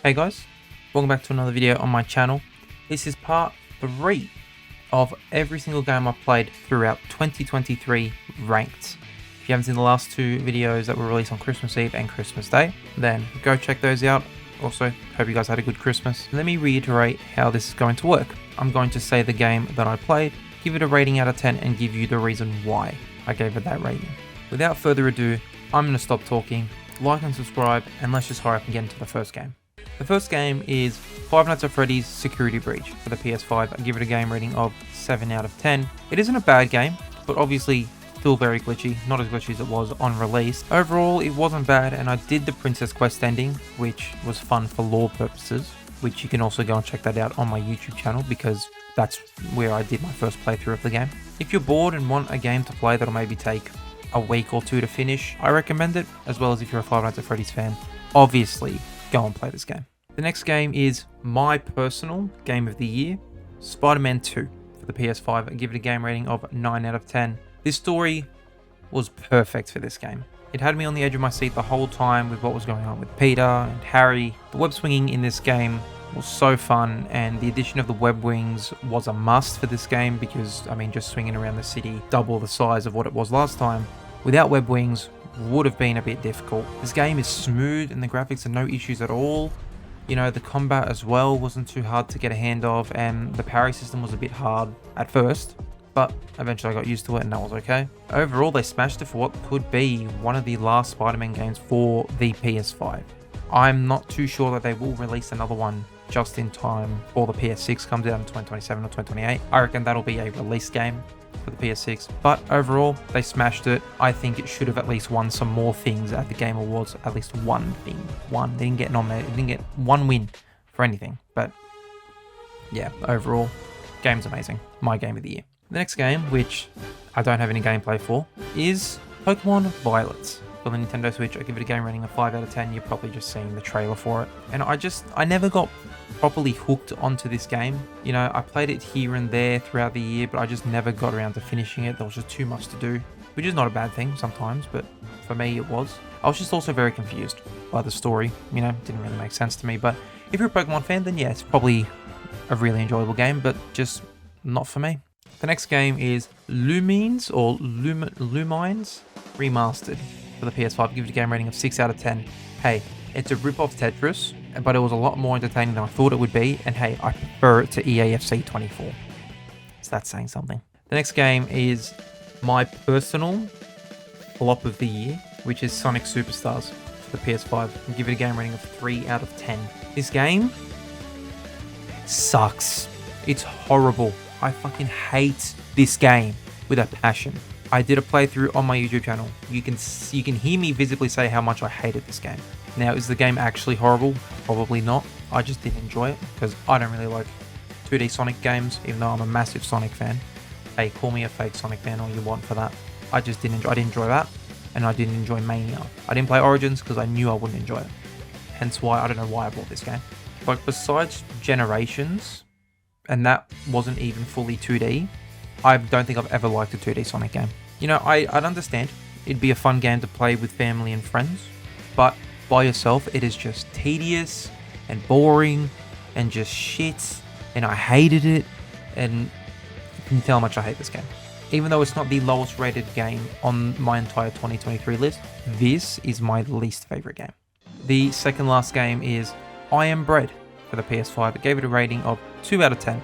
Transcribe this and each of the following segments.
Hey guys, welcome back to another video on my channel. This is part 3 of every single game I've played throughout 2023 ranked. If you haven't seen the last 2 videos that were released on Christmas Eve and Christmas Day, then go check those out. Also, hope you guys had a good Christmas. Let me reiterate how this is going to work. I'm going to say the game that I played, give it a rating out of 10 and give you the reason why I gave it that rating. Without further ado, I'm going to stop talking, like and subscribe, and let's just hurry up and get into the first game. The first game is Five Nights at Freddy's Security Breach for the PS5. I give it a game rating of 7 out of 10. It isn't a bad game, but obviously still very glitchy, not as glitchy as it was on release. Overall, it wasn't bad, and I did the Princess Quest ending, which was fun for lore purposes, which you can also go and check that out on my YouTube channel because that's where I did my first playthrough of the game. If you're bored and want a game to play that'll maybe take a week or 2 to finish, I recommend it, as well as if you're a Five Nights at Freddy's fan, obviously go and play this game. The next game is my personal game of the year, Spider-Man 2 for the PS5. I give it a game rating of 9 out of 10. This story was perfect for this game. It had me on the edge of my seat the whole time with what was going on with Peter and Harry. The web swinging in this game was so fun, and the addition of the web wings was a must for this game because, I mean, just swinging around the city double the size of what it was last time without web wings would have been a bit difficult. This game is smooth and the graphics are no issues at all. You know, the combat as well wasn't too hard to get a hand of, and the parry system was a bit hard at first, but eventually I got used to it and that was okay. Overall, they smashed it for what could be one of the last Spider-Man games for the PS5. I'm not too sure that they will release another one just in time for the PS6 comes out in 2027 or 2028. I reckon that'll be a release game for the PS6, but overall they smashed it. I think it should have at least won some more things at the Game Awards, at least one thing. They didn't get nominated, they didn't get one win for anything, but yeah, overall, game's amazing. My game of the year. The next game, which I don't have any gameplay for, is Pokemon Violet for the Nintendo Switch. I give it a game rating of 5 out of 10. You're probably just seeing the trailer for it. And I never got properly hooked onto this game. You know, I played it here and there throughout the year, but I just never got around to finishing it. There was just too much to do, which is not a bad thing sometimes, but for me it was. I was just also very confused by the story. You know, it didn't really make sense to me. But if you're a Pokemon fan, then yeah, it's probably a really enjoyable game, but just not for me. The next game is Lumines or Lumines Remastered for the PS5. Give it a game rating of 6 out of 10. Hey, it's a rip-off Tetris, but it was a lot more entertaining than I thought it would be, and hey, I prefer it to EAFC 24. So that's saying something. The next game is my personal flop of the year, which is Sonic Superstars for the PS5. I'll give it a game rating of 3 out of 10. This game sucks. It's horrible. I fucking hate this game with a passion. I did a playthrough on my YouTube channel. You can hear me visibly say how much I hated this game. Now, is the game actually horrible? Probably not. I just didn't enjoy it because I don't really like 2D Sonic games, even though I'm a massive Sonic fan. Hey, call me a fake Sonic fan all you want for that. I didn't enjoy that, and I didn't enjoy Mania. I didn't play Origins because I knew I wouldn't enjoy it. Hence why I don't know why I bought this game. Like, besides Generations, and that wasn't even fully 2D, I don't think I've ever liked a 2D Sonic game. You know, I'd understand it'd be a fun game to play with family and friends, but by yourself it is just tedious and boring and just shit, and I hated it, and you can tell how much I hate this game. Even though it's not the lowest rated game on my entire 2023 list, this is my least favorite game. The second last game is I Am Bread for the PS5. I gave it a rating of 2 out of 10.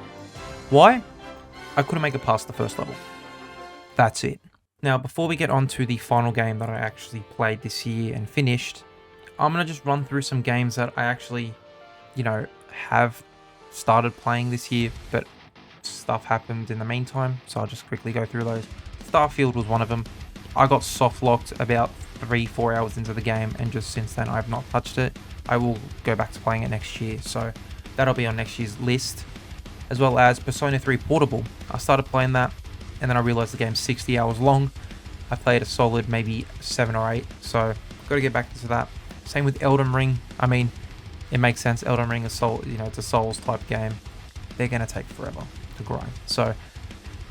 Why? I couldn't make it past the first level. That's it. Now, before we get on to the final game that I actually played this year and finished, I'm going to just run through some games that I actually, you know, have started playing this year, but stuff happened in the meantime, so I'll just quickly go through those. Starfield was one of them. I got soft locked about 3-4 hours into the game, and just since then I've not touched it. I will go back to playing it next year, so that'll be on next year's list. As well as Persona 3 Portable. I started playing that, and then I realized the game's 60 hours long. I played a solid maybe 7 or 8, so got to get back into that. Same with Elden Ring. I mean, it makes sense. Elden Ring is it's a Souls type game. They're gonna take forever to grind. So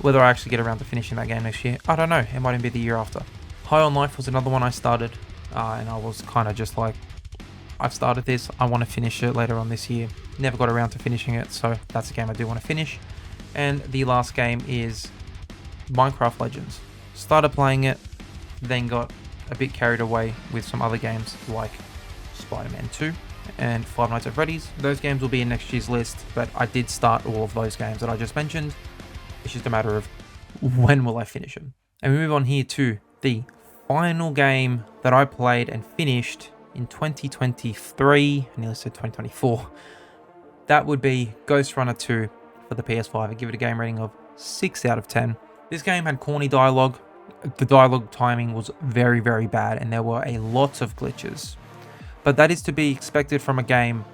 whether I actually get around to finishing that game next year, I don't know. It might even be the year after. High on Life was another one I started, and I was kind of just like, I've started this. I want to finish it later on this year. Never got around to finishing it, so that's a game I do want to finish. And the last game is Minecraft Legends. Started playing it, then got a bit carried away with some other games like Spider-Man 2 and Five Nights at Freddy's. Those games will be in next year's list, but I did start all of those games that I just mentioned. It's just a matter of when will I finish them. And we move on here to the final game that I played and finished in 2023, I nearly said 2024. That would be Ghost Runner 2 for the PS5. I give it a game rating of 6 out of 10. This game had corny dialogue. The dialogue timing was very, very bad, and there were a lot of glitches. But that is to be expected from a game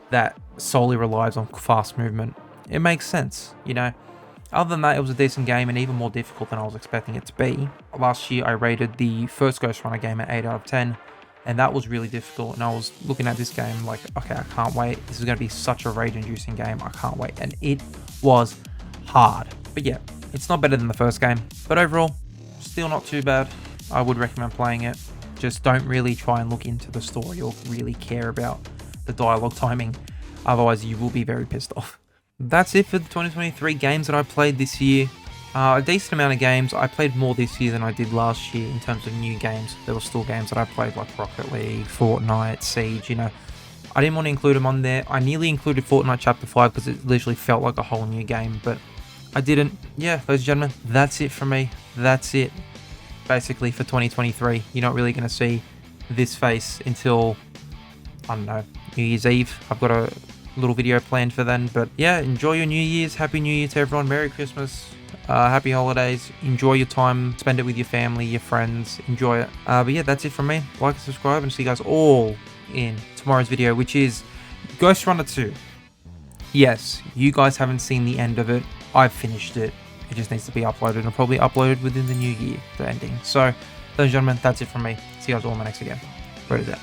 that solely relies on fast movement. It makes sense, you know. Other than that, it was a decent game and even more difficult than I was expecting it to be. Last year, I rated the first Ghost Runner game at 8 out of 10, and that was really difficult. And I was looking at this game like, okay, I can't wait. This is going to be such a rage-inducing game. I can't wait. And it was hard. But yeah, it's not better than the first game. But overall, still not too bad. I would recommend playing it. Just don't really try and look into the story or really care about the dialogue timing. Otherwise, you will be very pissed off. That's it for the 2023 games that I played this year. A decent amount of games. I played more this year than I did last year in terms of new games. There were still games that I played like Rocket League, Fortnite, Siege, you know. I didn't want to include them on there. I nearly included Fortnite Chapter 5 because it literally felt like a whole new game, but I didn't. Yeah, ladies and gentlemen, that's it from me. That's it, basically, for 2023. You're not really going to see this face until, I don't know, New Year's Eve. I've got a little video planned for then, but yeah, enjoy your New Year's. Happy New Year to everyone. Merry Christmas. Happy holidays. Enjoy your time. Spend it with your family, your friends. Enjoy it. But yeah, that's it from me. Like and subscribe, and see you guys all in tomorrow's video, which is Ghost Runner 2. Yes, you guys haven't seen the end of it. I've finished it. It just needs to be uploaded, and probably uploaded within the new year, the ending. So, ladies and gentlemen, that's it from me. See you guys all in my next video. Where is that?